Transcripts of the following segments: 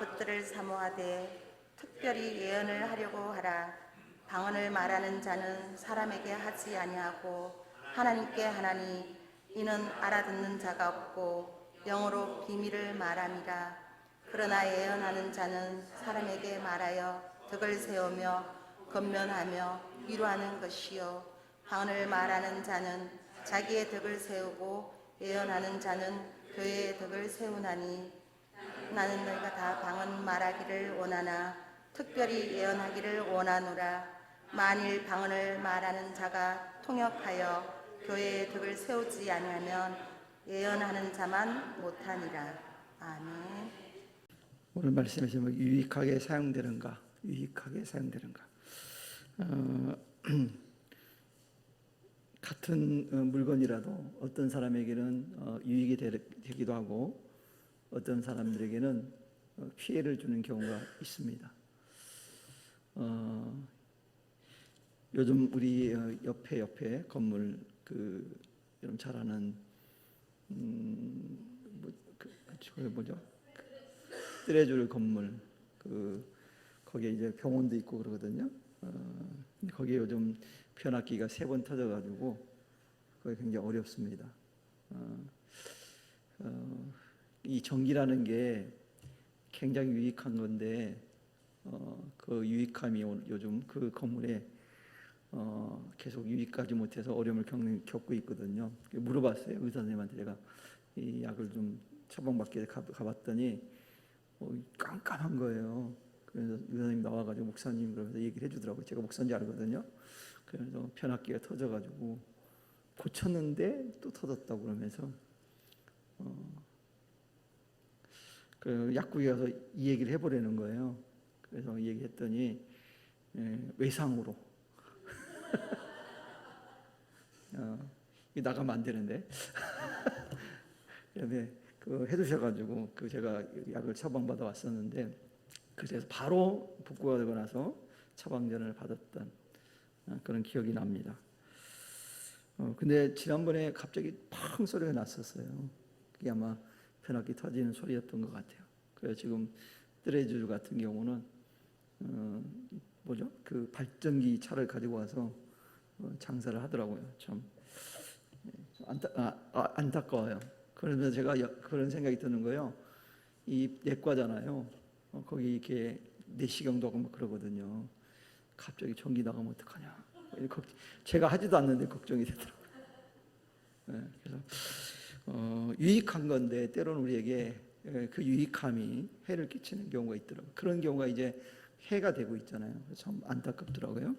그것들을 사모하되 특별히 예언을 하려고 하라. 방언을 말하는 자는 사람에게 하지 아니하고 하나님께 하나니 이는 알아듣는 자가 없고 영어로 비밀을 말함이라. 그러나 예언하는 자는 사람에게 말하여 덕을 세우며 건면하며 위로하는 것이요 방언을 말하는 자는 자기의 덕을 세우고 예언하는 자는 교회의 덕을 세우나니 나는 너희가 다 방언 말하기를 원하나 특별히 예언하기를 원하노라. 만일 방언을 말하는 자가 통역하여 교회의 덕을 세우지 아니하면 예언하는 자만 못하니라. 아멘. 오늘 말씀의 제목이 유익하게 사용되는가? 유익하게 사용되는가? 같은 물건이라도 어떤 사람에게는 유익이 되기도 하고 어떤 사람들에게는 피해를 주는 경우가 있습니다. 요즘 우리 옆에 건물 여러분 잘 아는 뭐죠? 뜨레줄 건물 거기에 이제 병원도 있고 그러거든요. 거기에 요즘 변압기가 3번 터져가지고 거기 굉장히 어렵습니다. 이 전기라는 게 굉장히 유익한 건데 그 유익함이 요즘 그 건물에 계속 유익하지 못해서 어려움을 겪고 있거든요. 물어봤어요. 의사 선생님한테 제가 이 약을 좀 처방받기 가봤더니 깜깜한 거예요. 그래서 의사 선생님 나와가지고 목사님 그러면서 얘기를 해주더라고요. 제가 목사인지 알거든요. 그래서 변압기가 터져가지고 고쳤는데 또 터졌다고 그러면서 그 약국에 가서 이 얘기를 해보려는 거예요. 그래서 얘기했더니 외상으로 나가면 안 되는데 그다음에 해두셔가지고 제가 약을 처방받아 왔었는데 그래서 바로 복구가 되고 나서 처방전을 받았던 그런 기억이 납니다. 근데 지난번에 갑자기 팡 소리가 났었어요. 그게 아마 변압기 터지는 소리였던 것 같아요. 그래서 지금 뜨레줄 같은 경우는 그 발전기 차를 가지고 와서 장사를 하더라고요. 참 안타까워요. 그러면서 제가 그런 생각이 드는 거예요. 이 내과잖아요. 거기 이렇게 내시경도 하고 막 그러거든요. 갑자기 전기 나가면 어떡하냐. 제가 하지도 않는데 걱정이 되더라고요. 그래서 유익한 건데 때로는 우리에게 그 유익함이 해를 끼치는 경우가 있더라고요. 그런 경우가 이제 해가 되고 있잖아요. 참 안타깝더라고요.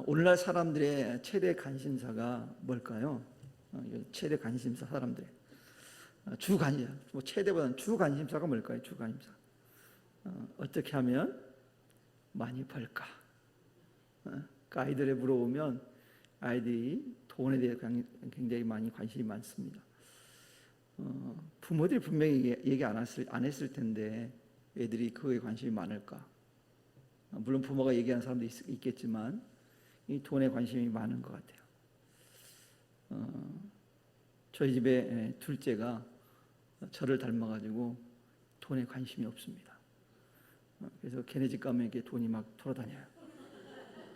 오늘날 사람들의 최대 관심사가 뭘까요? 최대 관심사 사람들의 주 관심, 최대보다는 주 관심사가 뭘까요? 주 관심사. 어떻게 하면 많이 벌까? 그 아이들에 물어보면 아이들이 돈에 대해 굉장히 많이 관심이 많습니다. 부모들이 분명히 얘기 안 했을 텐데 애들이 그거에 관심이 많을까? 물론 부모가 얘기하는 사람도 있겠지만 이 돈에 관심이 많은 것 같아요. 저희 집에 둘째가 저를 닮아가지고 돈에 관심이 없습니다. 그래서 걔네 집 가면 이렇게 돈이 막 돌아다녀요.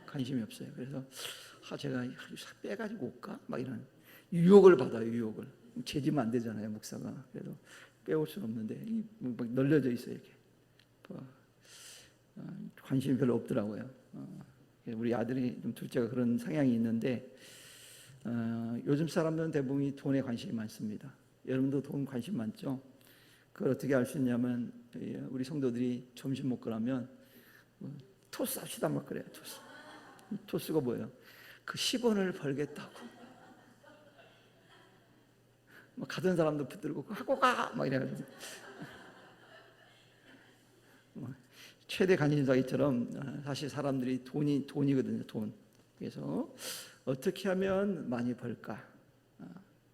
관심이 없어요. 그래서 제가 빼가지고 올까? 막 이런 유혹을 받아요. 유혹을 재지면 안 되잖아요, 목사가. 그래도 빼올 수는 없는데 막 널려져 있어요. 이렇게 관심이 별로 없더라고요. 우리 아들이 좀 둘째가 그런 성향이 있는데 요즘 사람들은 대부분 돈에 관심이 많습니다. 여러분도 돈 관심 많죠? 그걸 어떻게 알 수 있냐면 우리 성도들이 점심 먹고 나면 토스 합시다 막 그래요. 토스가 뭐예요? 그 10원을 벌겠다고 막 가던 사람도 붙들고 하고 가 막 이래가지고 최대 관심사기처럼 사실 사람들이 돈이거든요. 돈. 그래서 어떻게 하면 많이 벌까?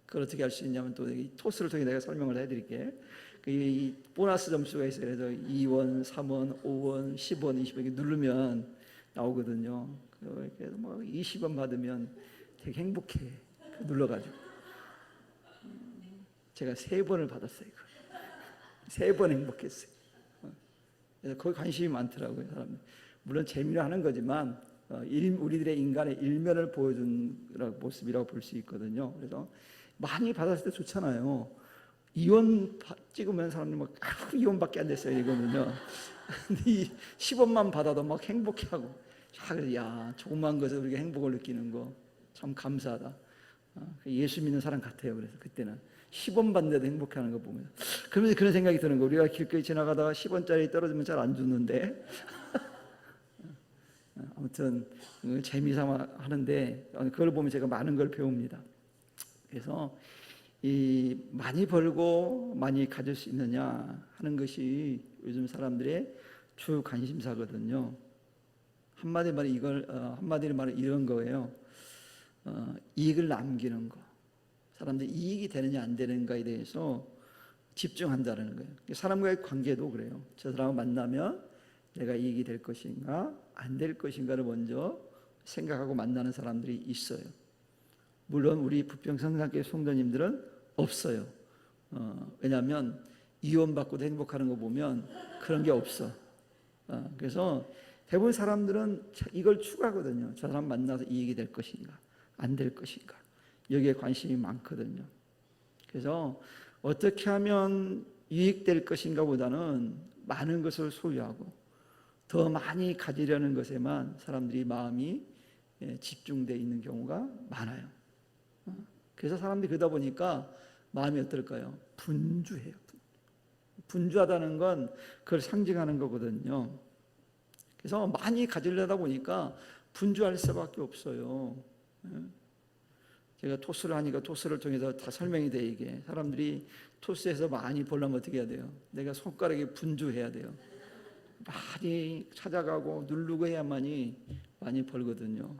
그걸 어떻게 할 수 있냐면 또 이 토스를 통해 내가 설명을 해드릴게. 이 보너스 점수가 있어요. 그래서 2원, 3원, 5원, 10원, 20원 이렇게 누르면 나오거든요. 그래서 뭐 20원 받으면 되게 행복해. 눌러가지고 제가 3번을 받았어요. 3번 행복했어요. 그래서 거기 관심이 많더라고요, 사람들. 물론 재미로 하는 거지만 우리들의 인간의 일면을 보여준 모습이라고 볼 수 있거든요. 그래서 많이 받았을 때 좋잖아요. 이혼 찍으면 사람들이 막 이혼밖에 안 됐어요 이거는요. 근데 이 10원만 받아도 막 행복해하고, 그래서 야 조그만 것에 우리가 행복을 느끼는 거 참 감사하다. 예수 믿는 사람 같아요. 그래서 그때는 10원 받는데도 행복해하는 거 보면, 그러면서 그런 생각이 드는 거, 우리가 길거리 지나가다가 10원짜리 떨어지면 잘 안 주는데 아무튼 재미삼아 하는데 그걸 보면 제가 많은 걸 배웁니다. 그래서 이 많이 벌고 많이 가질 수 있느냐 하는 것이 요즘 사람들의 주 관심사거든요. 한마디로 말하면 이런 거예요. 이익을 남기는 거, 사람들이 이익이 되느냐 안 되는가에 대해서 집중한다는 거예요. 사람과의 관계도 그래요. 저 사람을 만나면 내가 이익이 될 것인가 안 될 것인가를 먼저 생각하고 만나는 사람들이 있어요. 물론 우리 부평성산교회 성도님들은 없어요. 왜냐하면 이혼받고도 행복하는 거 보면 그런 게 없어. 그래서 대부분 사람들은 이걸 추구하거든요. 저 사람 만나서 이익이 될 것인가 안 될 것인가, 여기에 관심이 많거든요. 그래서 어떻게 하면 유익될 것인가 보다는 많은 것을 소유하고 더 많이 가지려는 것에만 사람들이 마음이 집중되어 있는 경우가 많아요. 그래서 사람들이 그러다 보니까 마음이 어떨까요? 분주해요. 분주하다는 건 그걸 상징하는 거거든요. 그래서 많이 가지려다 보니까 분주할 수밖에 없어요. 제가 토스를 하니까 토스를 통해서 다 설명이 돼. 이게 사람들이 토스에서 많이 벌려면 어떻게 해야 돼요? 내가 손가락이 분주해야 돼요. 많이 찾아가고 누르고 해야만이 많이 벌거든요.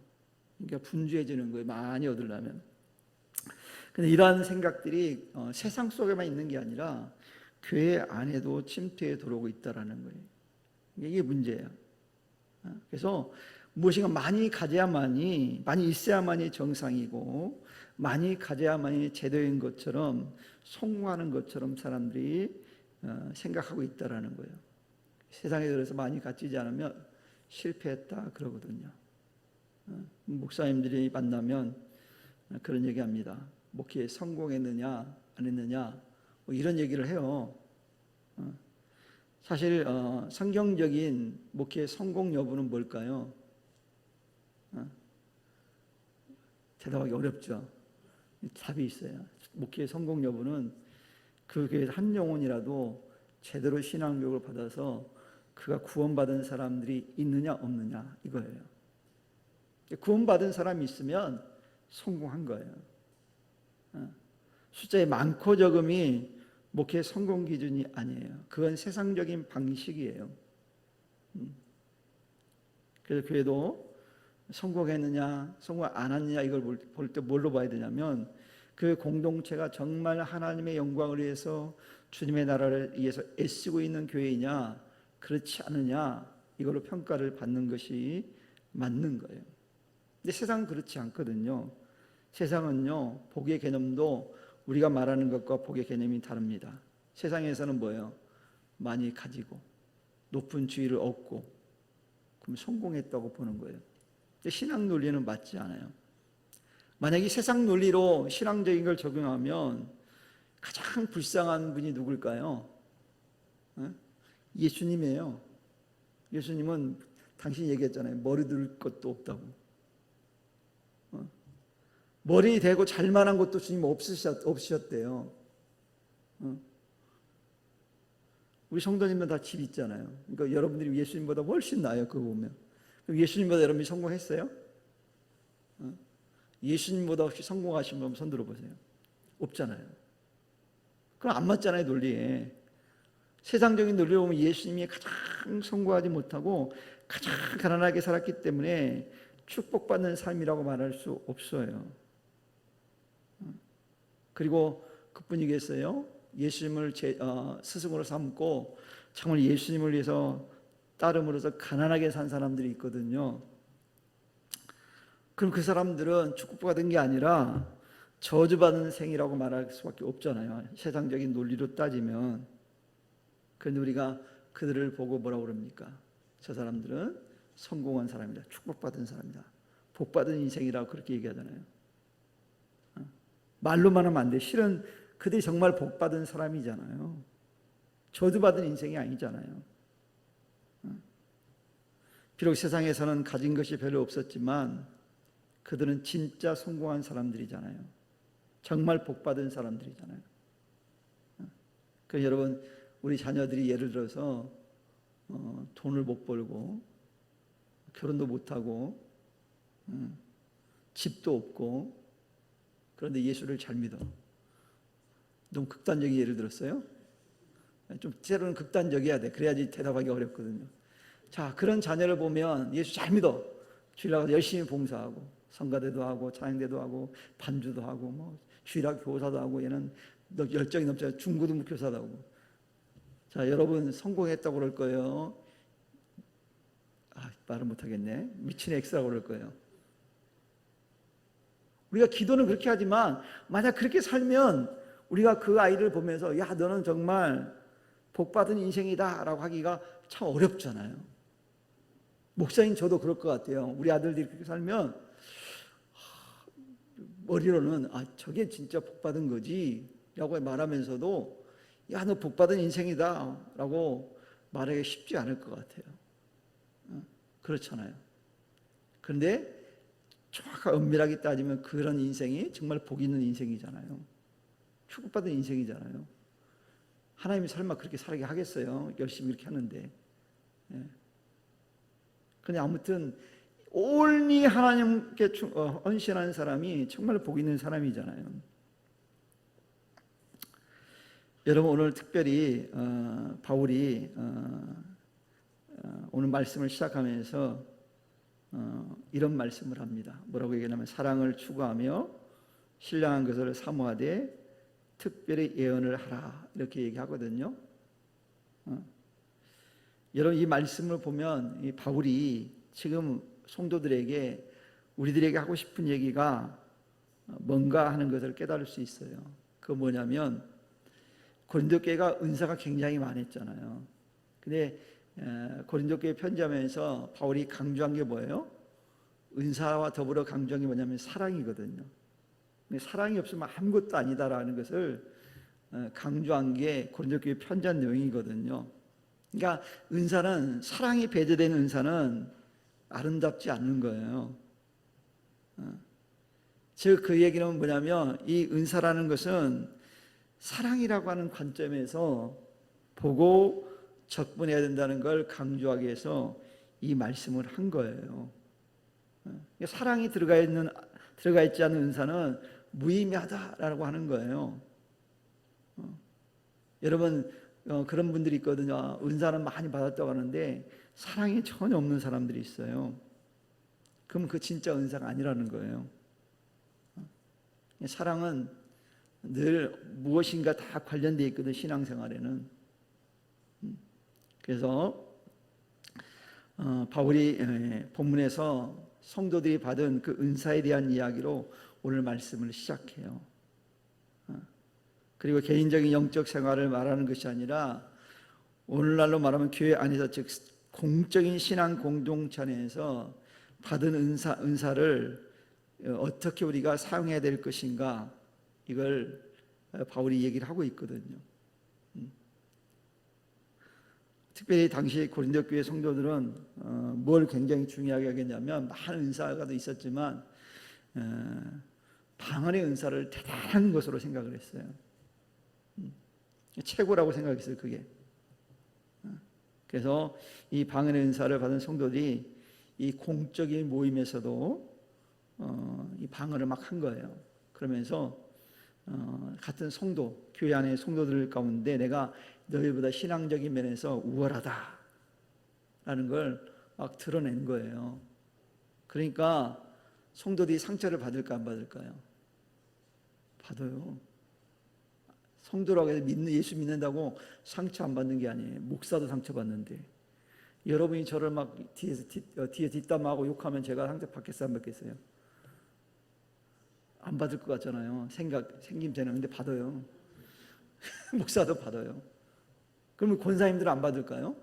그러니까 분주해지는 거예요, 많이 얻으려면. 근데 이러한 생각들이 세상 속에만 있는 게 아니라 교회 안에도 침투해 들어오고 있다라는 거예요. 이게 문제예요. 그래서 무엇인가 많이 가져야만이, 많이 있어야만이 정상이고 많이 가져야만이 제도인 것처럼, 성공하는 것처럼 사람들이 생각하고 있다라는 거예요. 세상에 들어서 많이 갖지지 않으면 실패했다 그러거든요. 목사님들이 만나면 그런 얘기합니다. 목회에 성공했느냐 안 했느냐 뭐 이런 얘기를 해요. 사실 성경적인 목회의 성공 여부는 뭘까요? 대답하기 어렵죠. 답이 있어요. 목회의 성공 여부는 그 교회에서 한 영혼이라도 제대로 신앙교육을 받아서 그가 구원받은 사람들이 있느냐 없느냐 이거예요. 구원받은 사람이 있으면 성공한 거예요. 숫자의 많고 적음이 목회의 성공 기준이 아니에요. 그건 세상적인 방식이에요. 그래서 교회도 성공했느냐 성공 안 했느냐 이걸 볼 때 뭘로 봐야 되냐면, 그 공동체가 정말 하나님의 영광을 위해서 주님의 나라를 위해서 애쓰고 있는 교회이냐 그렇지 않느냐 이걸로 평가를 받는 것이 맞는 거예요. 근데 세상은 그렇지 않거든요. 세상은요, 복의 개념도 우리가 말하는 것과 복의 개념이 다릅니다. 세상에서는 뭐예요? 많이 가지고 높은 지위를 얻고 그럼 성공했다고 보는 거예요. 근데 신앙 논리는 맞지 않아요. 만약에 세상 논리로 신앙적인 걸 적용하면 가장 불쌍한 분이 누굴까요? 예수님이에요. 예수님은 당신이 얘기했잖아요. 머리 둘 것도 없다고. 머리 대고 잘만한 것도 주님 없으셨대요. 우리 성도님은 다 집 있잖아요. 그러니까 여러분들이 예수님보다 훨씬 나아요. 그거 보면. 그럼 예수님보다 여러분이 성공했어요? 예수님보다 혹시 성공하신 분 손 들어보세요. 없잖아요. 그럼 안 맞잖아요, 논리에. 세상적인 논리로 보면 예수님이 가장 성공하지 못하고 가장 가난하게 살았기 때문에 축복받는 삶이라고 말할 수 없어요. 그리고 그뿐이겠어요? 예수님을 스승으로 삼고 정말 예수님을 위해서 따름으로써 가난하게 산 사람들이 있거든요. 그럼 그 사람들은 축복받은 게 아니라 저주받은 생이라고 말할 수밖에 없잖아요. 세상적인 논리로 따지면. 그런데 우리가 그들을 보고 뭐라고 그럽니까? 저 사람들은 성공한 사람이다. 축복받은 사람이다. 복받은 인생이라고 그렇게 얘기하잖아요. 말로만 하면 안 돼. 실은 그들이 정말 복받은 사람이잖아요. 저주받은 인생이 아니잖아요. 비록 세상에서는 가진 것이 별로 없었지만 그들은 진짜 성공한 사람들이잖아요. 정말 복받은 사람들이잖아요. 그러니까 여러분, 우리 자녀들이 예를 들어서 돈을 못 벌고 결혼도 못하고 집도 없고 그런데 예수를 잘 믿어. 너무 극단적인 예를 들었어요. 좀 때로는 극단적이어야 돼. 그래야지 대답하기 어렵거든요. 자, 그런 자녀를 보면 예수 잘 믿어. 주일 나가서 열심히 봉사하고 성가대도 하고 찬양대도 하고 반주도 하고 뭐 주일학 교사도 하고 얘는 열정이 넘쳐 중고등부 교사도 하고. 자, 여러분 성공했다고 그럴 거예요. 말을 못하겠네. 미친 X라고 그럴 거예요. 우리가 기도는 그렇게 하지만 만약 그렇게 살면 우리가 그 아이를 보면서 야, 너는 정말 복받은 인생이다 라고 하기가 참 어렵잖아요. 목사님 저도 그럴 것 같아요. 우리 아들들이 그렇게 살면 머리로는 저게 진짜 복받은 거지 라고 말하면서도 야, 너 복받은 인생이다 라고 말하기 쉽지 않을 것 같아요. 그렇잖아요. 그런데 정확하게 엄밀하게 따지면 그런 인생이 정말 복 있는 인생이잖아요. 축복받은 인생이잖아요. 하나님이 설마 그렇게 살게 하겠어요? 열심히 이렇게 하는데. 그런데 아무튼 온리 하나님께 헌신하는 사람이 정말 복 있는 사람이잖아요. 여러분, 오늘 특별히 바울이 오늘 말씀을 시작하면서 이런 말씀을 합니다. 뭐라고 얘기하냐면 사랑을 추구하며 신령한 것을 사모하되 특별히 예언을 하라 이렇게 얘기하거든요. 여러분, 이 말씀을 보면 이 바울이 지금 성도들에게 우리들에게 하고 싶은 얘기가 뭔가 하는 것을 깨달을 수 있어요. 그 뭐냐면 고린도 교회가 은사가 굉장히 많았잖아요. 근데 고린도 교회 편지하면서 바울이 강조한 게 뭐예요? 은사와 더불어 강조한 게 뭐냐면 사랑이거든요. 사랑이 없으면 아무것도 아니다라는 것을 강조한 게 고린도 교회 편지한 내용이거든요. 그러니까 은사는 사랑이 배제된 은사는 아름답지 않은 거예요. 즉 그 얘기는 뭐냐면 이 은사라는 것은 사랑이라고 하는 관점에서 보고 접근해야 된다는 걸 강조하기 위해서 이 말씀을 한 거예요. 사랑이 들어가 있지 않은 은사는 무의미하다라고 하는 거예요. 여러분, 그런 분들이 있거든요. 은사는 많이 받았다고 하는데 사랑이 전혀 없는 사람들이 있어요. 그럼 그 진짜 은사가 아니라는 거예요. 사랑은 늘 무엇인가 다 관련되어 있거든, 신앙생활에는. 그래서 바울이 본문에서 성도들이 받은 그 은사에 대한 이야기로 오늘 말씀을 시작해요. 그리고 개인적인 영적 생활을 말하는 것이 아니라 오늘날로 말하면 교회 안에서 즉 공적인 신앙 공동체 안에서 받은 은사를 어떻게 우리가 사용해야 될 것인가, 이걸 바울이 얘기를 하고 있거든요. 특별히 당시 고린도 교회 성도들은 뭘 굉장히 중요하게 하겠냐면 많은 은사가 있었지만 방언의 은사를 대단한 것으로 생각을 했어요. 최고라고 생각했어요, 그게. 그래서 이 방언의 은사를 받은 성도들이 이 공적인 모임에서도 이 방언을 막 한 거예요. 그러면서 같은 성도, 교회 안의 성도들 가운데 내가 너희보다 신앙적인 면에서 우월하다 라는 걸 막 드러낸 거예요. 그러니까 성도들이 상처를 받을까 안 받을까요? 받아요. 성도라고 해서 예수 믿는다고 상처 안 받는 게 아니에요. 목사도 상처 받는데. 여러분이 저를 막 뒤에 뒷담화하고 욕하면 제가 상처 받겠어요, 안 받겠어요? 안 받을 것 같잖아요. 생김새는. 근데 받아요. 목사도 받아요. 그러면 권사님들은 안 받을까요?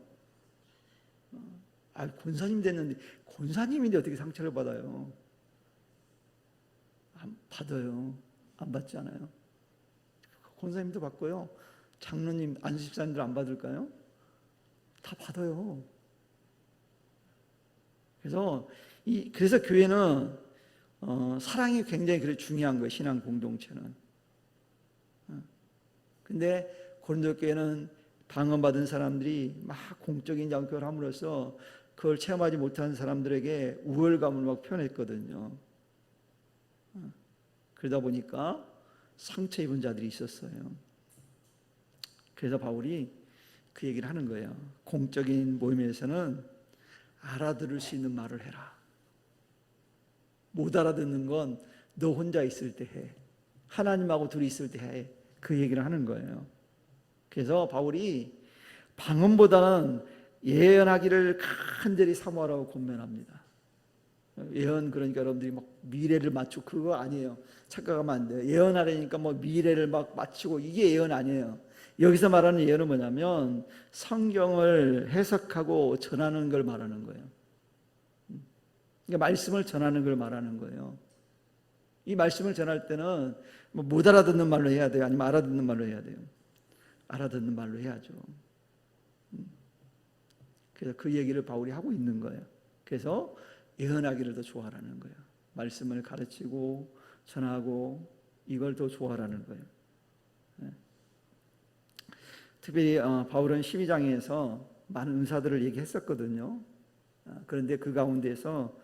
권사님 됐는데 권사님인데 어떻게 상처를 받아요? 안 받아요. 안 받지 않아요? 권사님도 받고요. 장로님, 안수집사님들 안 받을까요? 다 받아요. 그래서 교회는 사랑이 굉장히 그래 중요한 거예요. 신앙 공동체는. 근데 고린도 교회는 방언받은 사람들이 막 공적인 장표를 함으로써 그걸 체험하지 못한 사람들에게 우월감을 막 표현했거든요. 그러다 보니까 상처 입은 자들이 있었어요. 그래서 바울이 그 얘기를 하는 거예요. 공적인 모임에서는 알아들을 수 있는 말을 해라. 못 알아듣는 건 너 혼자 있을 때 해. 하나님하고 둘이 있을 때 해. 그 얘기를 하는 거예요. 그래서 바울이 방언보다는 예언하기를 간절히 사모하라고 권면합니다. 예언 그러니까 여러분들이 막 미래를 맞추고 그거 아니에요. 착각하면 안 돼요. 예언하려니까 뭐 미래를 막 맞추고 이게 예언 아니에요. 여기서 말하는 예언은 뭐냐면 성경을 해석하고 전하는 걸 말하는 거예요. 그러니까 말씀을 전하는 걸 말하는 거예요. 이 말씀을 전할 때는 뭐 못 알아듣는 말로 해야 돼요? 아니면 알아듣는 말로 해야 돼요? 알아듣는 말로 해야죠. 그래서 그 얘기를 바울이 하고 있는 거예요. 그래서 예언하기를 더 좋아하라는 거예요. 말씀을 가르치고 전하고 이걸 더 좋아하라는 거예요. 특별히 바울은 12장에서 많은 은사들을 얘기했었거든요. 그런데 그 가운데서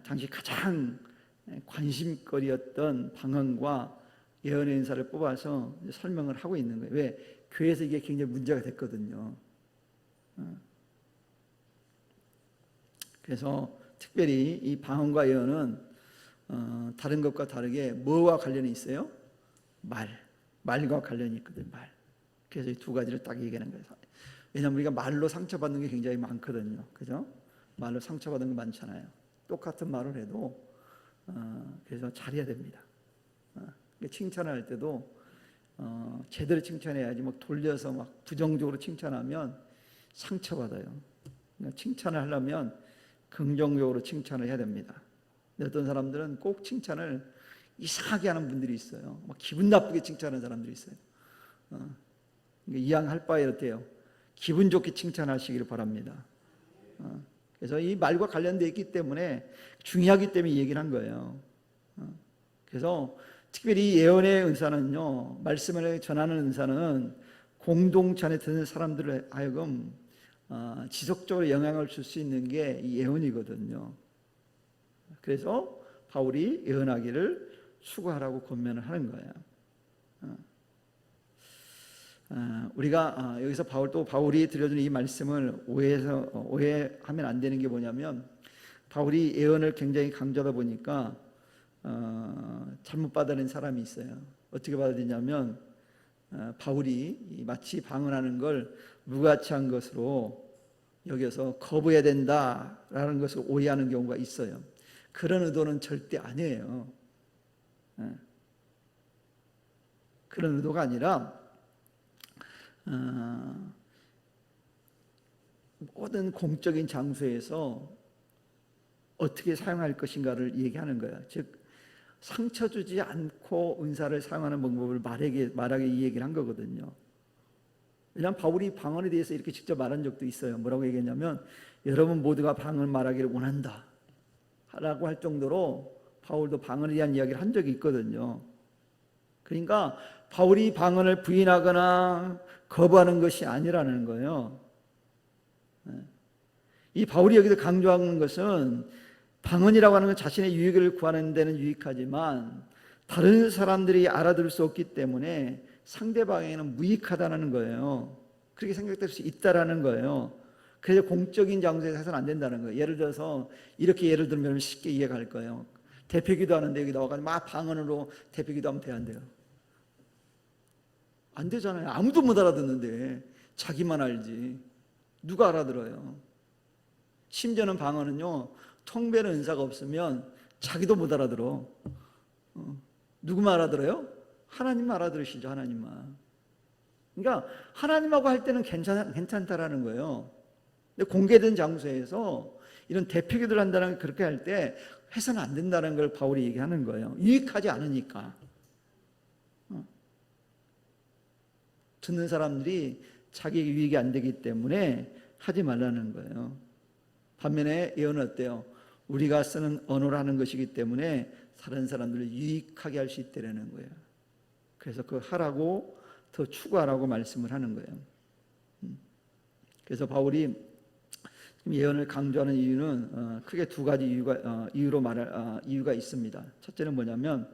당시 가장 관심거리였던 방언과 예언의 은사를 뽑아서 설명을 하고 있는 거예요. 왜? 교회에서 이게 굉장히 문제가 됐거든요. 그래서 특별히 이 방언과 예언은 다른 것과 다르게 뭐와 관련이 있어요? 말과 관련이 있거든요. 말. 그래서 이 두 가지를 딱 얘기하는 거예요. 왜냐하면 우리가 말로 상처받는 게 굉장히 많거든요. 그죠? 말로 상처받는 거 많잖아요. 똑같은 말을 해도 그래서 잘해야 됩니다. 칭찬을 할 때도 제대로 칭찬해야지 막 돌려서 막 부정적으로 칭찬하면 상처받아요. 그러니까 칭찬을 하려면 긍정적으로 칭찬을 해야 됩니다. 근데 어떤 사람들은 꼭 칭찬을 이상하게 하는 분들이 있어요. 막 기분 나쁘게 칭찬하는 사람들이 있어요. 이왕할 바에 어때요? 기분 좋게 칭찬하시기를 바랍니다. 그래서 이 말과 관련되어 있기 때문에 중요하기 때문에 이 얘기를 한 거예요. 그래서 특별히 예언의 은사는요, 말씀을 전하는 은사는 공동체 안에 드는 사람들을 하여금 지속적으로 영향을 줄 수 있는 게 이 예언이거든요. 그래서 바울이 예언하기를 추구하라고 권면을 하는 거예요. 우리가 여기서 바울이 들려주는 이 말씀을 오해하면 안 되는 게 뭐냐면 바울이 예언을 굉장히 강조하다 보니까 잘못 받아들인 사람이 있어요. 어떻게 받아들이냐면 바울이 마치 방언하는 걸 무가치한 것으로 여겨서 거부해야 된다라는 것을 오해하는 경우가 있어요. 그런 의도는 절대 아니에요. 그런 의도가 아니라 모든 공적인 장소에서 어떻게 사용할 것인가를 얘기하는 거예요. 즉 상처 주지 않고 은사를 사용하는 방법을 말하게 이 얘기를 한 거거든요. 왜냐하면 바울이 방언에 대해서 이렇게 직접 말한 적도 있어요. 뭐라고 얘기했냐면 여러분 모두가 방언 말하기를 원한다 라고 할 정도로 바울도 방언에 대한 이야기를 한 적이 있거든요. 그러니까 바울이 방언을 부인하거나 거부하는 것이 아니라는 거예요. 이 바울이 여기서 강조하는 것은 방언이라고 하는 건 자신의 유익을 구하는 데는 유익하지만 다른 사람들이 알아들을 수 없기 때문에 상대방에게는 무익하다는 거예요. 그렇게 생각될 수 있다라는 거예요. 그래서 공적인 장소에서 해서는 안 된다는 거예요. 예를 들어서 이렇게 예를 들면 쉽게 이해가 갈 거예요. 대표기도 하는데 여기 나와가지고 막 방언으로 대표기도 하면 돼요, 안 돼요? 안 되잖아요. 아무도 못 알아듣는데 자기만 알지 누가 알아들어요? 심지어는 방언은요, 통변의 은사가 없으면 자기도 못 알아들어. 누구만 알아들어요? 하나님만 알아들으시죠. 하나님만. 그러니까 하나님하고 할 때는 괜찮다라는 거예요. 근데 공개된 장소에서 이런 대표기도를 한다는 그렇게 할 때 해서는 안 된다는 걸 바울이 얘기하는 거예요. 유익하지 않으니까. 듣는 사람들이 자기에게 유익이 안 되기 때문에 하지 말라는 거예요. 반면에 예언은 어때요? 우리가 쓰는 언어라는 것이기 때문에 다른 사람들을 유익하게 할 수 있다는 거예요. 그래서 그 하라고 더 추구하라고 말씀을 하는 거예요. 그래서 바울이 예언을 강조하는 이유는 크게 두 가지 이유가 있습니다. 첫째는 뭐냐면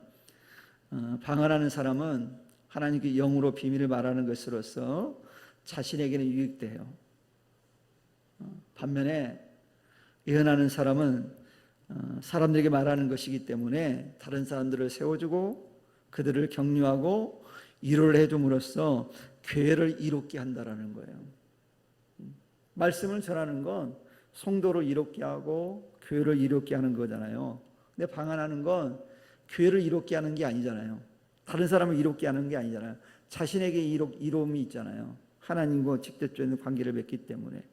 방언하는 사람은 하나님께 영으로 비밀을 말하는 것으로서 자신에게는 유익돼요. 반면에 예언하는 사람은 사람들에게 말하는 것이기 때문에 다른 사람들을 세워주고 그들을 격려하고 위로를 해줌으로써 교회를 이롭게 한다라는 거예요. 말씀을 전하는 건 성도를 이롭게 하고 교회를 이롭게 하는 거잖아요. 근데 방언하는 건 교회를 이롭게 하는 게 아니잖아요. 다른 사람을 이롭게 하는 게 아니잖아요. 자신에게 이로움이 있잖아요. 하나님과 직접적인 관계를 맺기 때문에.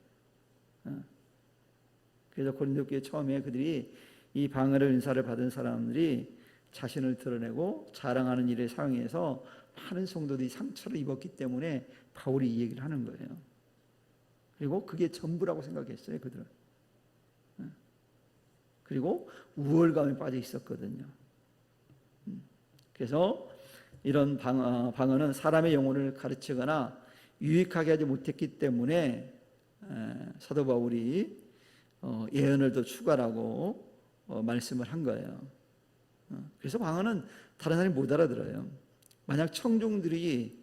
그래서 고린도 교회 처음에 그들이 이 방언의 은사를 받은 사람들이 자신을 드러내고 자랑하는 일에 사용해서 많은 성도들이 상처를 입었기 때문에 바울이 이 얘기를 하는 거예요. 그리고 그게 전부라고 생각했어요, 그들은. 그리고 우월감에 빠져 있었거든요. 그래서 이런 방언은 사람의 영혼을 가르치거나 유익하게 하지 못했기 때문에 사도 바울이 예언을 더 추가라고 말씀을 한 거예요. 그래서 방언은 다른 사람이 못 알아들어요. 만약 청중들이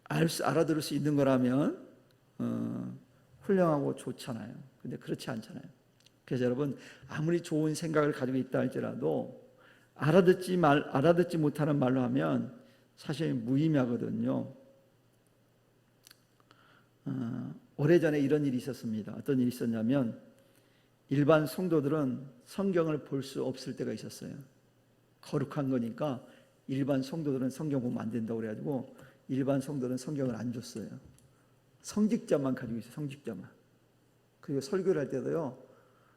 알아들을 수 있는 거라면 훌륭하고 좋잖아요. 근데 그렇지 않잖아요. 그래서 여러분 아무리 좋은 생각을 가지고 있다 할지라도 알아듣지 못하는 말로 하면 사실 무의미하거든요. 오래전에 이런 일이 있었습니다. 어떤 일이 있었냐면 일반 성도들은 성경을 볼 수 없을 때가 있었어요. 거룩한 거니까 일반 성도들은 성경 보면 안 된다고 그래가지고 일반 성도들은 성경을 안 줬어요. 성직자만 가지고 있어요. 성직자만. 그리고 설교를 할 때도요.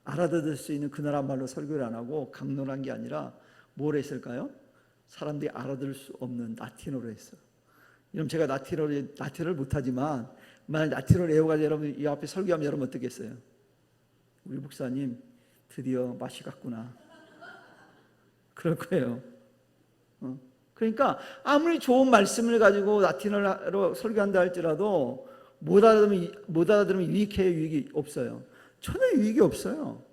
알아들을 수 있는 그 나라 말로 설교를 안 하고 강론한 게 아니라 뭘 했을까요? 사람들이 알아들을 수 없는 라틴어로 했어요. 여러분 제가 라틴어를 못하지만 만약 라틴어를 외워가지고 여러분 이 앞에 설교하면 여러분 어떻겠어요? 우리 목사님 드디어 맛이 갔구나. 그럴 거예요. 그러니까 아무리 좋은 말씀을 가지고 라틴어로 설교한다 할지라도 못 알아들으면 유익해요, 유익이 없어요? 전혀 유익이 없어요.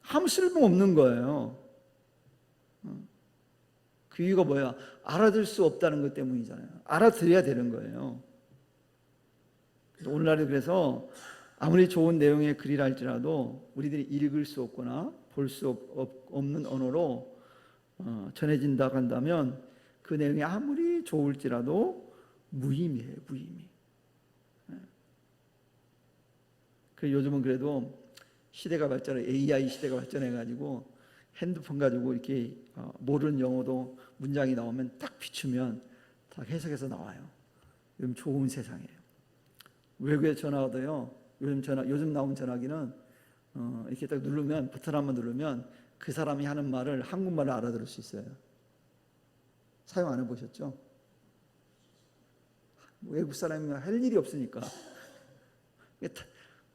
아무 쓸모없는 거예요. 그 이유가 뭐야? 알아들 수 없다는 것 때문이잖아요. 알아들어야 되는 거예요. 오늘날에 그래서 아무리 좋은 내용의 글이라 할지라도 우리들이 읽을 수 없거나 볼 수 없는 언어로 전해진다고 한다면 그 내용이 아무리 좋을지라도 무의미해요. 무의미. 요즘은 그래도 시대가 발전해 AI 시대가 발전해가지고 핸드폰 가지고 이렇게 모르는 영어도 문장이 나오면 딱 비추면 다 해석해서 나와요. 요즘 좋은 세상이에요. 외국에 전화 와도요. 요즘 나온 전화기는 이렇게 딱 누르면 버튼 한번 누르면 그 사람이 하는 말을 한국말로 알아들을 수 있어요. 사용 안 해보셨죠? 외국 사람이 할 일이 없으니까.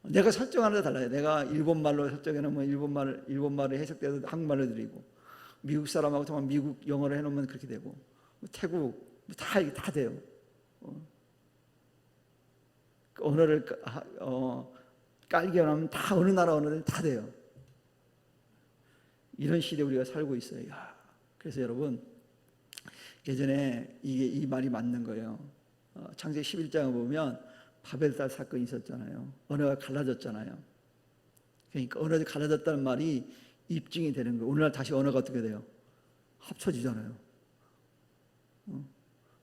내가 설정하는 데 달라요. 내가 일본말로 설정해놓으면 일본말을 해석돼서 한국말로 드리고, 미국 사람하고 통하면 미국 영어로 해놓으면 그렇게 되고, 태국 다 돼요. 언어를 깔게 하면 다 어느 나라 언어든 다 돼요. 이런 시대에 우리가 살고 있어요. 그래서 여러분 예전에 이 말이 맞는 거예요. 창세기 11장을 보면 바벨탑 사건이 있었잖아요. 언어가 갈라졌잖아요. 그러니까 언어가 갈라졌다는 말이 입증이 되는 거예요. 오늘날 다시 언어가 어떻게 돼요? 합쳐지잖아요.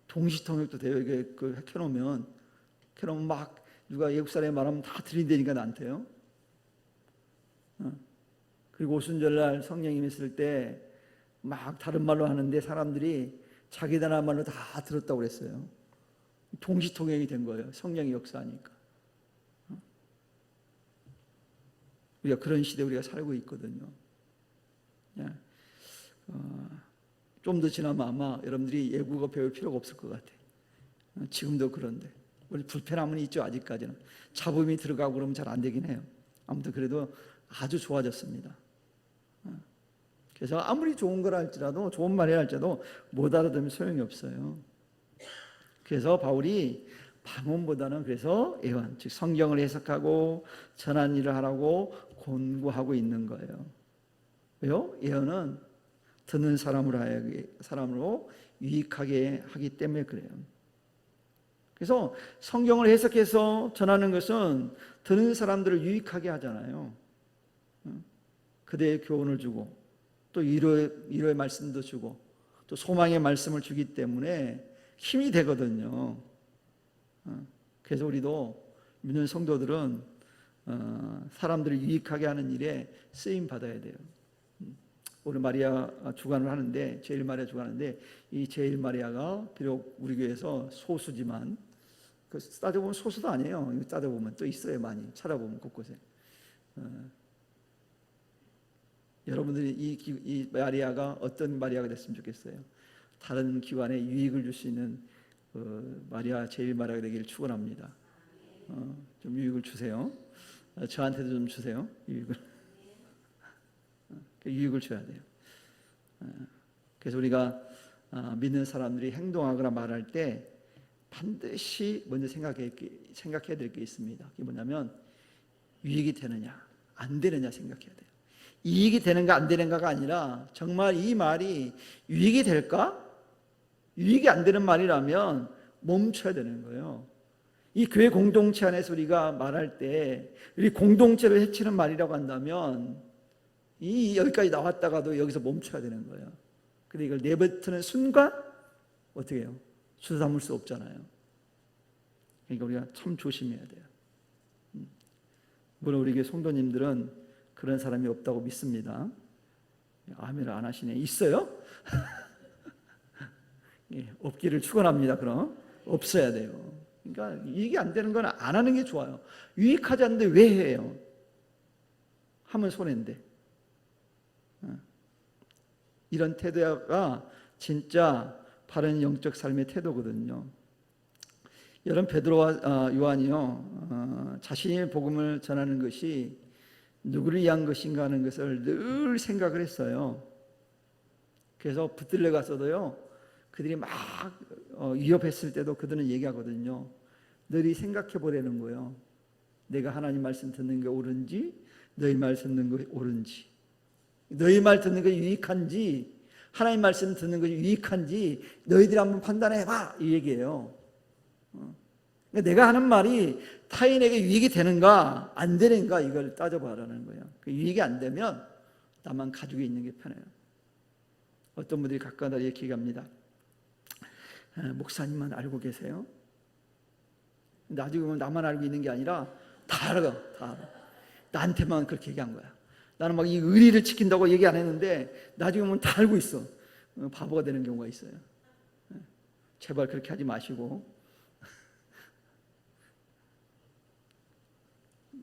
동시통역도 돼요. 이게 켜놓으면 막 누가 외국 사람이 말하면 다 들린다니까 나한테요. 그리고 오순절날 성령님 있을 때 막 다른 말로 하는데 사람들이 자기들만으로 다 들었다고 그랬어요. 동시통역이 된 거예요. 성령이 역사하니까. 우리가 그런 시대에 우리가 살고 있거든요. 좀 더 지나면 아마 여러분들이 외국어 배울 필요가 없을 것 같아요. 지금도 그런데 우리 불편함은 있죠. 아직까지는 잡음이 들어가고 그러면 잘 안 되긴 해요. 아무튼 그래도 아주 좋아졌습니다. 그래서 아무리 좋은 걸 할지라도, 좋은 말을 할지라도 못 알아들으면 소용이 없어요. 그래서 바울이 방언보다는 그래서 예언, 즉 성경을 해석하고 전하는 일을 하라고 권고하고 있는 거예요. 왜요? 예언은 듣는 사람으로 유익하게 하기 때문에 그래요. 그래서 성경을 해석해서 전하는 것은 듣는 사람들을 유익하게 하잖아요. 그대의 교훈을 주고 또 위로의 말씀도 주고 또 소망의 말씀을 주기 때문에 힘이 되거든요. 그래서 우리도 믿는 성도들은 사람들을 유익하게 하는 일에 쓰임 받아야 돼요. 오늘 마리아 주간을 하는데, 제일 마리아 주간인데, 이 제일 마리아가 비록 우리 교회에서 소수지만, 따져보면 소수도 아니에요. 이거 따져보면 또 있어요. 많이 찾아보면 곳곳에. 여러분들이 이 마리아가 어떤 마리아가 됐으면 좋겠어요? 다른 기관에 유익을 줄 수 있는 마리아, 제일 마리아가 되기를 축원합니다. 좀 유익을 주세요. 저한테도 좀 주세요. 유익을 줘야 돼요. 그래서 우리가 믿는 사람들이 행동하거나 말할 때 반드시 먼저 생각해야 될 게 있습니다. 그게 뭐냐면 유익이 되느냐 안 되느냐 생각해야 돼요. 이익이 되는가 안 되는가가 아니라 정말 이 말이 유익이 될까? 유익이 안 되는 말이라면 멈춰야 되는 거예요. 이 교회 공동체 안에서 우리가 말할 때 우리 공동체를 해치는 말이라고 한다면 여기까지 나왔다가도 여기서 멈춰야 되는 거예요. 근데 이걸 내뱉는 순간 어떻게 해요? 수도 담을 수 없잖아요. 그러니까 우리가 참 조심해야 돼요. 물론 우리 교회 성도님들은 그런 사람이 없다고 믿습니다. 아멘을 안 하시네. 있어요? 없기를 축원합니다. 그럼 없어야 돼요. 그러니까 이게 안 되는 건 안 하는 게 좋아요. 유익하지 않는데 왜 해요? 하면 손해인데. 이런 태도가 진짜 바른 영적 삶의 태도거든요. 여러분 베드로와 요한이요 자신의 복음을 전하는 것이 누구를 위한 것인가 하는 것을 늘 생각을 했어요. 그래서 붙들려 가서도요 그들이 막 위협했을 때도 그들은 얘기하거든요. 너희 생각해 보라는 거예요. 내가 하나님 말씀 듣는 게 옳은지 너희 말 듣는 게 옳은지, 너희 말 듣는 게 유익한지 하나님 말씀 듣는 것이 유익한지 너희들이 한번 판단해봐 이 얘기예요. 내가 하는 말이 타인에게 유익이 되는가 안 되는가 이걸 따져봐라는 거예요. 그 유익이 안 되면 나만 가지고 있는 게 편해요. 어떤 분들이 가까운 이렇게 얘기합니다. 목사님만 알고 계세요? 나중에 보면 나만 알고 있는 게 아니라 다 알아. 다 알아. 나한테만 그렇게 얘기한 거야. 나는 막 이 의리를 지킨다고 얘기 안 했는데 나중에 보면 다 알고 있어. 바보가 되는 경우가 있어요. 제발 그렇게 하지 마시고.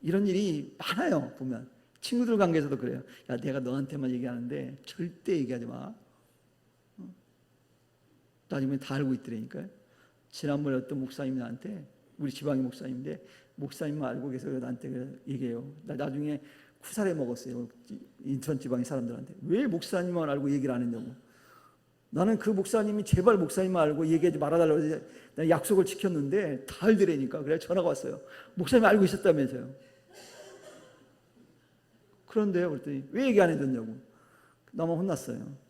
이런 일이 많아요. 보면 친구들 관계에서도 그래요. 야, 내가 너한테만 얘기하는데 절대 얘기하지 마. 나중에 다 알고 있더라니까요. 지난번에 어떤 목사님이 나한테, 우리 지방의 목사님인데 목사님만 알고 계세요. 나한테 얘기해요. 나 나중에 쿠사레 먹었어요. 인천 지방의 사람들한테. 왜 목사님만 알고 얘기를 안 했냐고. 나는 그 목사님이 제발 목사님만 알고 얘기하지 말아달라고 약속을 지켰는데 다 알더라니까. 그래 전화가 왔어요. 목사님 알고 있었다면서요. 그런데요. 그랬더니 왜 얘기 안 해줬냐고. 나만 혼났어요.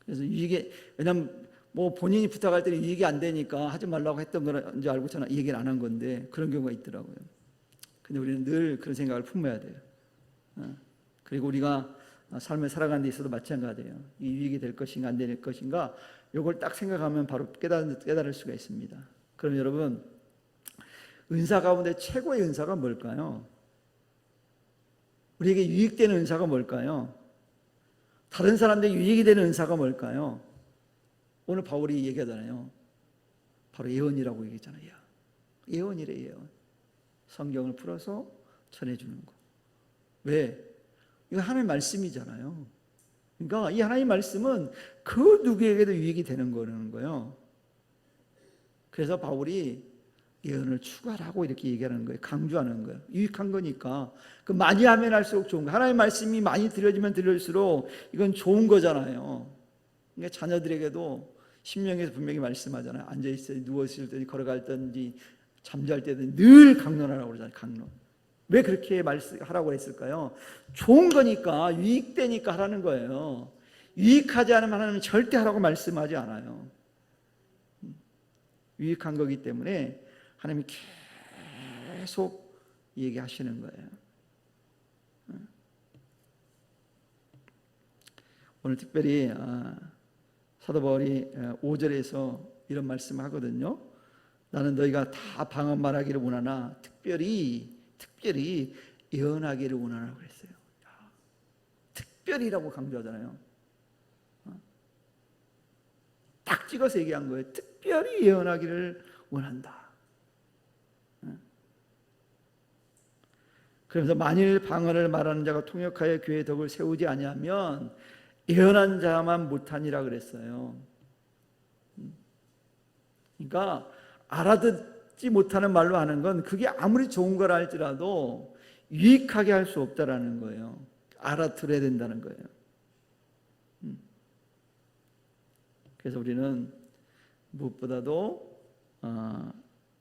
그래서 이게 왜냐면 뭐 본인이 부탁할 때는 이익이 안 되니까 하지 말라고 했던 건지 알고 저는 얘기를 안 한 건데 그런 경우가 있더라고요. 근데 우리는 늘 그런 생각을 품어야 돼요. 그리고 우리가 삶을 살아가는 데 있어도 마찬가지예요. 이 유익이 될 것인가 안 될 것인가 이걸 딱 생각하면 바로 깨달을 수가 있습니다. 그럼 여러분 은사 가운데 최고의 은사가 뭘까요? 우리에게 유익되는 은사가 뭘까요? 다른 사람들에게 유익이 되는 은사가 뭘까요? 오늘 바울이 얘기하잖아요. 바로 예언이라고 얘기했잖아요. 예언이래, 예언. 성경을 풀어서 전해주는 거. 왜? 이거 하나님의 말씀이잖아요. 그러니까 이 하나님의 말씀은 그 누구에게도 유익이 되는 거라는 거예요. 그래서 바울이 예언을 추가하라고 이렇게 얘기하는 거예요. 강조하는 거예요. 유익한 거니까. 그 많이 하면 할수록 좋은 거. 하나님의 말씀이 많이 들려지면 들릴수록 이건 좋은 거잖아요. 그러니까 자녀들에게도 신명에서 분명히 말씀하잖아요. 앉아있을 때, 누워있을 때, 걸어갈 때든지 잠잘 때든 늘 강론하라고 그러잖아요. 강론. 왜 그렇게 하라고 했을까요? 좋은 거니까, 유익되니까 하라는 거예요. 유익하지 않으면 하나님은 절대 하라고 말씀하지 않아요. 유익한 거기 때문에 하나님이 계속 얘기하시는 거예요. 오늘 특별히 사도 바울이 5절에서 이런 말씀을 하거든요. 나는 너희가 다 방언 말하기를 원하나 특별히 예언하기를 원하라고 그랬어요. 특별히라고 강조하잖아요. 딱 찍어서 얘기한 거예요. 특별히 예언하기를 원한다. 그러면서 만일 방언을 말하는 자가 통역하여 교회의 덕을 세우지 아니하면 예언한 자만 못하니라 그랬어요. 그러니까 알아듣지 못하는 말로 하는 건 그게 아무리 좋은 거라 할지라도 유익하게 할 수 없다라는 거예요. 알아들어야 된다는 거예요. 그래서 우리는 무엇보다도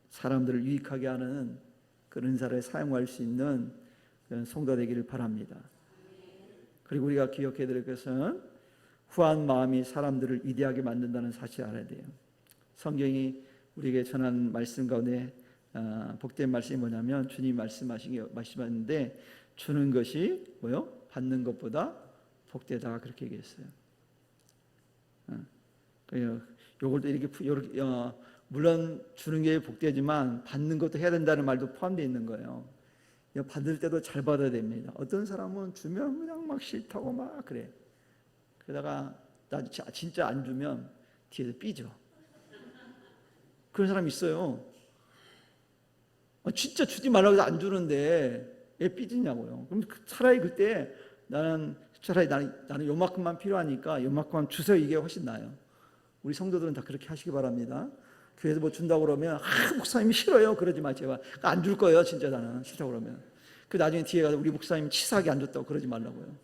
사람들을 유익하게 하는 그런 은사를 사용할 수 있는 그런 성도 되기를 바랍니다. 그리고 우리가 기억해야 될 것은 후한 마음이 사람들을 위대하게 만든다는 사실을 알아야 돼요. 성경이 우리에게 전한 말씀 가운데 복된 말씀이 뭐냐면 주님이 말씀하셨는데 주는 것이 뭐요? 받는 것보다 복되다 그렇게 얘기했어요. 요걸 또 이렇게 물론 주는 게 복되지만 받는 것도 해야 된다는 말도 포함되어 있는 거예요. 받을 때도 잘 받아야 됩니다. 어떤 사람은 주면 그냥 막 싫다고 막 그래. 그러다가 나 진짜 안 주면 뒤에서 삐져. 그런 사람 있어요. 진짜 주지 말라고 해서 안 주는데 왜 삐지냐고요. 그럼 차라리 그때 나는 요만큼만 필요하니까 요만큼만 주세요. 이게 훨씬 나아요. 우리 성도들은 다 그렇게 하시기 바랍니다. 교회에서 뭐 준다고 그러면 목사님이 싫어요. 그러지 마 제발. 안 줄 거예요. 진짜 나는 싫다고 그러면. 그 나중에 뒤에 가서 우리 목사님 치사하게 안 줬다고 그러지 말라고요.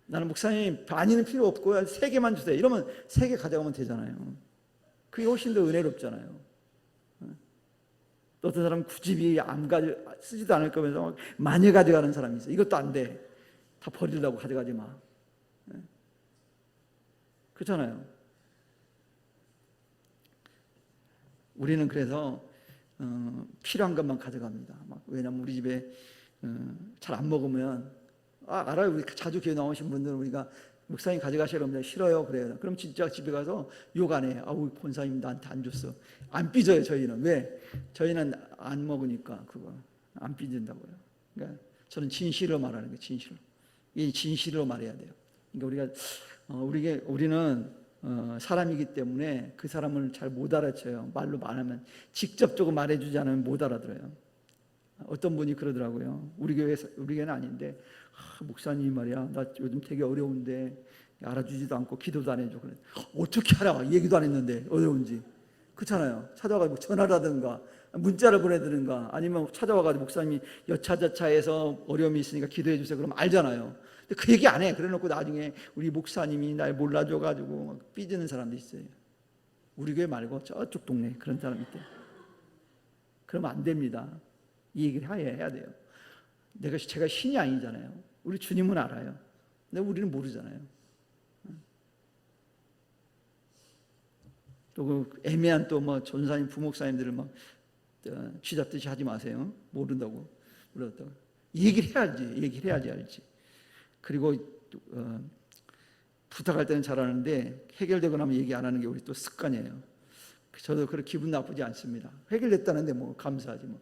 나는 목사님 반이는 필요 없고요. 3개만 주세요. 이러면 3개 가져가면 되잖아요. 그게 훨씬 더 은혜롭잖아요. 또 어떤 사람은 굳이 쓰지도 않을 거면서 많이 가져가는 사람이 있어요. 이것도 안 돼. 다 버리려고 가져가지 마. 그렇잖아요. 우리는 그래서 필요한 것만 가져갑니다. 왜냐하면 우리 집에 잘 안 먹으면 알아요. 우리 자주 교회 나오신 분들은 우리가 목사님 가져가시라고 하면 싫어요. 그래요. 그럼 진짜 집에 가서 욕 안 해. 아우 권사님 나한테 안 줬어. 안 삐져요. 저희는. 왜? 저희는 안 먹으니까 그거 안 삐진다고요. 그러니까 저는 진실로 말하는 거예요. 진실로. 이 진실로 말해야 돼요. 그러니까 우리는 사람이기 때문에 그 사람을 잘 못 알아쳐요. 말로 말하면 직접적으로 말해주지 않으면 못 알아들어요. 어떤 분이 그러더라고요. 우리 교회는 아닌데 목사님 말이야 나 요즘 되게 어려운데 알아주지도 않고 기도도 안 해줘. 그래. 어떻게 알아? 얘기도 안 했는데 어려운지. 그렇잖아요. 찾아와가지고 전화라든가 문자를 보내드는가 아니면 찾아와가지고 목사님이 여차저차해서 어려움이 있으니까 기도해 주세요. 그러면 알잖아요. 근데 그 얘기 안 해. 그래놓고 나중에 우리 목사님이 날 몰라줘가지고 막 삐지는 사람도 있어요. 우리 교회 말고 저쪽 동네 그런 사람이 있대. 그러면 안 됩니다. 이 얘기를 해야 돼요. 제가 신이 아니잖아요. 우리 주님은 알아요. 근데 우리는 모르잖아요. 또 그 애매한 또 뭐 전사님, 부목사님들을 막 쥐잡듯이 하지 마세요. 모른다고. 얘기를 해야지 알지. 그리고 부탁할 때는 잘하는데 해결되고 나면 얘기 안 하는 게 우리 또 습관이에요. 저도 그렇게 기분 나쁘지 않습니다. 해결됐다는데 뭐 감사하지 뭐.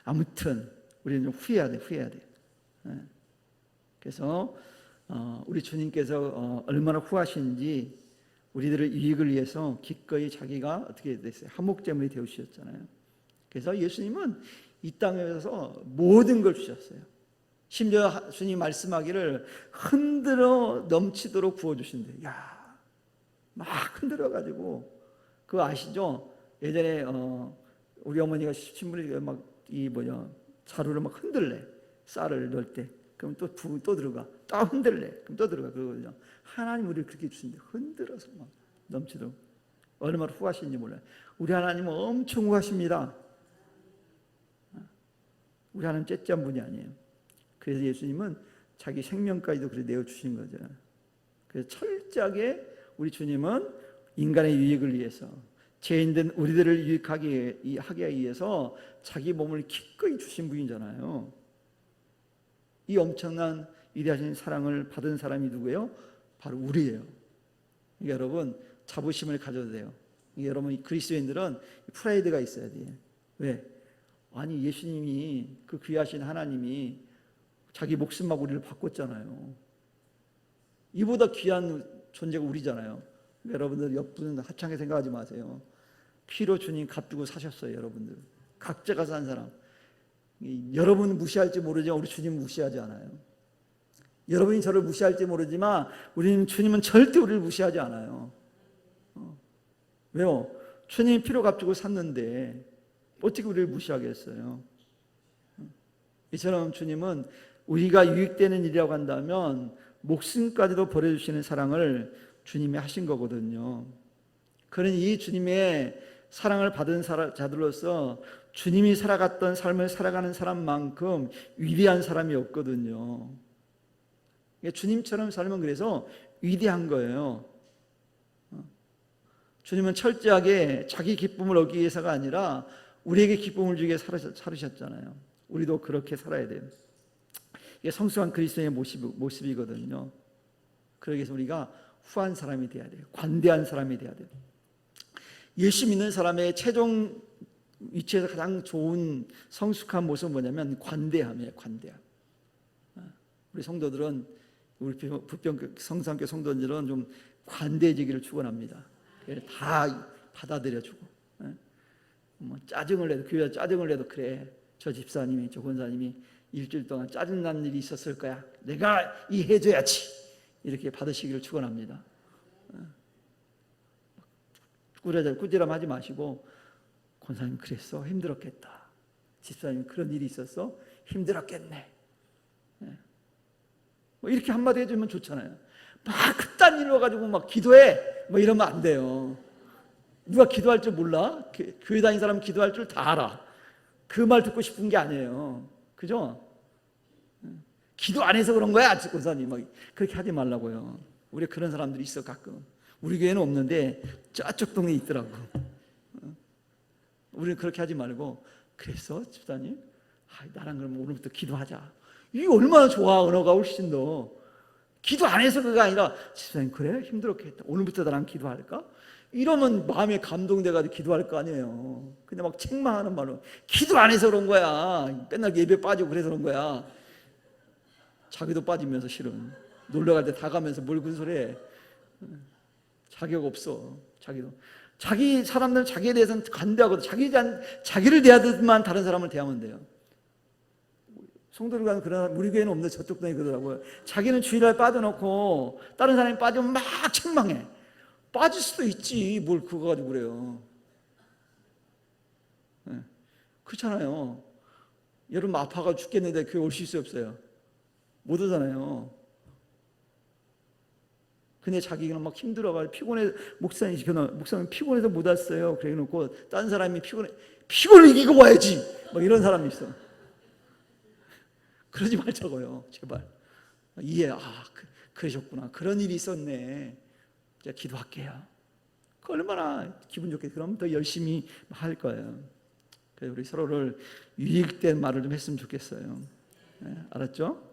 아무튼 우리는 좀 후회해야 돼. 그래서 우리 주님께서 얼마나 후하신지 우리들의 유익을 위해서 기꺼이 자기가 어떻게 됐어요? 한목제물이 되어주셨잖아요. 그래서 예수님은 이 땅에서 모든 걸 주셨어요. 심지어 주님 말씀하기를 흔들어 넘치도록 부어주신대요. 야, 막 흔들어가지고 그거 아시죠? 예전에 우리 어머니가 신부님이 막이 자루를 막 흔들래. 쌀을 넣을 때 그럼 또 들어가. 또 흔들래. 그럼 또 들어가. 그러거든요. 하나님 우리를 그렇게 주신대. 흔들어서 막 넘치도록. 얼마나 후하신지 몰라요. 우리 하나님은 엄청 후하십니다. 우리 하나님 째짠 분이 아니에요. 그래서 예수님은 자기 생명까지도 그래 내어주신 거죠. 그래서 철저하게 우리 주님은 인간의 유익을 위해서 죄인된 우리들을 유익하게 하기 위해서 자기 몸을 기꺼이 주신 분이잖아요. 이 엄청난 위대하신 사랑을 받은 사람이 누구예요? 바로 우리예요. 그러니까 여러분 자부심을 가져도 돼요. 여러분 그리스도인들은 프라이드가 있어야 돼요. 왜? 아니 예수님이 그 귀하신 하나님이 자기 목숨하고 우리를 바꿨잖아요. 이보다 귀한 존재가 우리잖아요. 여러분들 옆분은 하찮게 생각하지 마세요. 피로 주님 값주고 사셨어요. 여러분들 각자가 산 사람. 여러분 무시할지 모르지만 우리 주님 무시하지 않아요. 여러분이 저를 무시할지 모르지만 우리는 주님은 절대 우리를 무시하지 않아요. 왜요? 주님이 피로 값주고 샀는데 어떻게 우리를 무시하겠어요? 이처럼 주님은 우리가 유익되는 일이라고 한다면 목숨까지도 버려주시는 사랑을 주님이 하신 거거든요. 그러니 이 주님의 사랑을 받은 자들로서 주님이 살아갔던 삶을 살아가는 사람만큼 위대한 사람이 없거든요. 주님처럼 살면 그래서 위대한 거예요. 주님은 철저하게 자기 기쁨을 얻기 위해서가 아니라 우리에게 기쁨을 주기 위해 살으셨잖아요. 우리도 그렇게 살아야 돼요. 이게 성숙한 그리스도인의 모습이거든요. 그러기 위해서 우리가 후한 사람이 돼야 돼요. 관대한 사람이 돼야 돼요. 예수 믿는 사람의 최종 위치에서 가장 좋은 성숙한 모습은 뭐냐면 관대함이에요. 관대함. 우리 성도들은 우리 부평 성산교 성도들은 좀 관대해지기를 축원합니다. 다 받아들여주고 짜증을 내도 교회에 짜증을 내도 그래 저 집사님이 저 권사님이 일주일 동안 짜증난 일이 있었을 거야. 내가 이해해줘야지. 이렇게 받으시기를 축원합니다. 꾸지람하지 마시고 권사님 그랬어 힘들었겠다. 집사님 그런 일이 있었어 힘들었겠네. 뭐 이렇게 한마디 해주면 좋잖아요. 막 그딴 일을 가지고 막 기도해 뭐 이러면 안 돼요. 누가 기도할 줄 몰라? 교회 다니는 사람 기도할 줄 다 알아. 그 말 듣고 싶은 게 아니에요. 그죠? 기도 안 해서 그런 거야 권사님 막 그렇게 하지 말라고요. 우리 그런 사람들이 있어 가끔. 우리 교회는 없는데 저쪽 동네에 있더라고. 우리는 그렇게 하지 말고 그랬어 집사님? 나랑 그럼 오늘부터 기도하자. 이게 얼마나 좋아. 언어가 훨씬 더. 기도 안 해서 그가 아니라 집사님 그래? 힘들었겠다. 오늘부터 나랑 기도할까? 이러면 마음에 감동돼가지고 기도할 거 아니에요. 근데 막 책망하는 말로 기도 안 해서 그런 거야. 맨날 예배 빠지고 그래서 그런 거야. 자기도 빠지면서 실은 놀러갈 때 다 가면서 뭘 그런 소리 해. 자격 없어. 자기도. 자기 사람들은 자기에 대해서는 관대하거든. 자기를 대하듯만 다른 사람을 대하면 돼요. 성도들 가는 그런 우리 교회는 없는데 저쪽 동네 그러더라고요. 자기는 주일날 빠져놓고 다른 사람이 빠지면 막 책망해. 빠질 수도 있지. 뭘 그거 가지고 그래요. 네. 그렇잖아요. 여러분 아파가 죽겠는데 교회 올 수 없어요. 못 오잖아요. 근데 자기가 막 힘들어가 피곤해 목사님 피곤해서 못 왔어요. 그래 놓고 딴 사람이 피곤을 이기고 와야지. 막 이런 사람이 있어. 그러지 말자고요. 제발. 그러셨구나. 그런 일이 있었네. 제가 기도할게요. 그 얼마나 기분 좋게 그럼 더 열심히 할 거예요. 그래서 우리 서로를 유익된 말을 좀 했으면 좋겠어요. 네, 알았죠?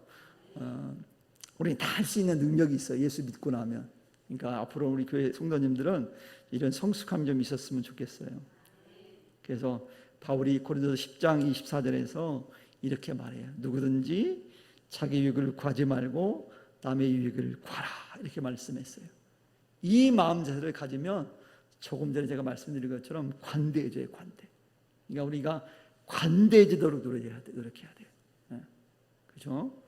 우리 다 할 수 있는 능력이 있어요. 예수 믿고 나면. 그러니까 앞으로 우리 교회 성도님들은 이런 성숙함이 좀 있었으면 좋겠어요. 그래서 바울이 고린도서 10장 24절에서 이렇게 말해요. 누구든지 자기 유익을 구하지 말고 남의 유익을 구하라 이렇게 말씀했어요. 이 마음 자세를 가지면 조금 전에 제가 말씀드린 것처럼 관대해져요. 관대. 그러니까 우리가 관대해지도록 노력해야 돼요. 그렇죠?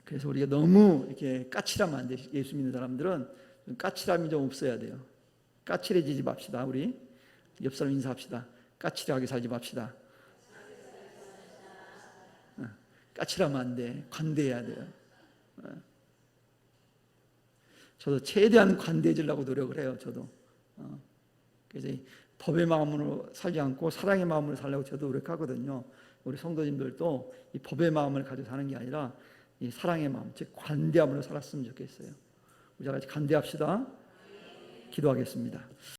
그래서 우리가 너무 이렇게 까칠하면 안 돼. 예수 믿는 사람들은 까칠함이 좀 없어야 돼요. 까칠해지지 맙시다. 우리 옆 사람 인사합시다. 까칠하게 살지 맙시다. 까칠하면 안 돼. 관대해야 돼요. 저도 최대한 관대해지려고 노력을 해요. 저도. 그래서 법의 마음으로 살지 않고 사랑의 마음으로 살려고 저도 노력하거든요. 우리 성도님들도 이 법의 마음을 가지고 사는 게 아니라 이 사랑의 마음, 즉 관대함으로 살았으면 좋겠어요. 우리 다 같이 관대합시다. 기도하겠습니다.